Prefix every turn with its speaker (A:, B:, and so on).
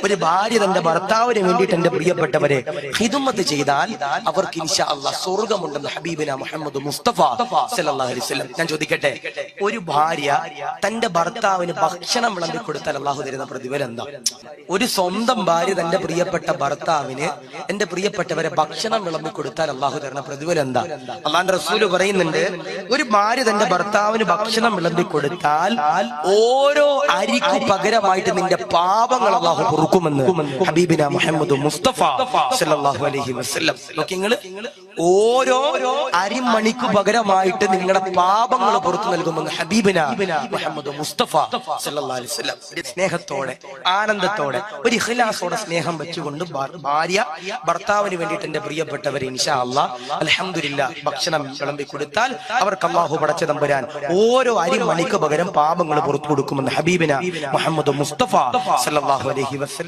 A: ഒരു ഭാര്യ തന്റെ ഭർത്താവിന് വേണ്ടിയിട്ട് എന്റെ പ്രിയപ്പെട്ടവരെ ഖിദ്മത്ത് ചെയ്താൽ അവർക്ക് ഇൻഷാ അല്ലാഹ് സ്വർഗ്ഗമുണ്ടെന്ന് ഹബീബിന മുഹമ്മദ് മുസ്തഫ സല്ലല്ലാഹു അലൈഹി വസല്ലം. ഞാൻ ചോദിക്കട്ടെ, ഒരു ഭാര്യ തന്റെ ഭർത്താവിന് ഭക്ഷണം വിളമ്പി കൊടുത്താൽ അള്ളാഹു തരുന്ന പ്രതിഫലം എന്താ? ഒരു സ്വന്തം ഭാര്യ തന്റെ പ്രിയപ്പെട്ട ഭർത്താവിന്, എന്റെ പ്രിയപ്പെട്ടവരെ, ഭക്ഷണം വിളമ്പി കൊടുത്താൽ അള്ളാഹു തരുന്ന പ്രതിഫലം എന്താ? അള്ളാഹുവിന്റെ റസൂല് പറയുന്നുണ്ട്, ഒരു ഭാര്യ തന്റെ ഭർത്താവിന് ഭക്ഷണം വിളമ്പി കൊടുത്താൽ ഓരോ അരിക്ക് പകരമായിട്ട് നിന്റെ പാപങ്ങൾ അള്ളാഹു പൊറുക്കുമെന്ന് ഹബീബിന മുഹമ്മദ് മുസ്തഫ സല്ലല്ലാഹു അലൈഹി വസല്ലം. നോക്കിങ്ങള്, ഓരോ അരിമണിക്ക് പകരമായിട്ട് നിങ്ങളുടെ പാപങ്ങൾ പുറത്തു നൽകുമെന്ന് ഹബീബിന മുഹമ്മദ് മുസ്തഫ സല്ലല്ലാഹു അലൈഹി വസല്ലം. സ്നേഹത്തോടെ, ആനന്ദത്തോടെ, ഒരു ഇഖ്ലാസോടെ സ്നേഹം വെച്ചുകൊണ്ട് ഭാര്യ ഭർത്താവിന് വേണ്ടിയിട്ട് എന്റെ പ്രിയപ്പെട്ടവരെ ഇൻഷാ അല്ലാഹ് അൽഹംദുലില്ലാഹ് ഭക്ഷണം വിളമ്പി കൊടുത്താൽ അവർക്ക് അല്ലാഹു പടച്ച തമ്പുരാൻ ഓരോ അരിമണിക്ക് പകരം പാപങ്ങൾ പുറത്തു കൊടുക്കുമെന്ന് ഹബീബിന മുഹമ്മദ് മുസ്തഫ സല്ലല്ലാഹു അലൈഹി വസല്ലം.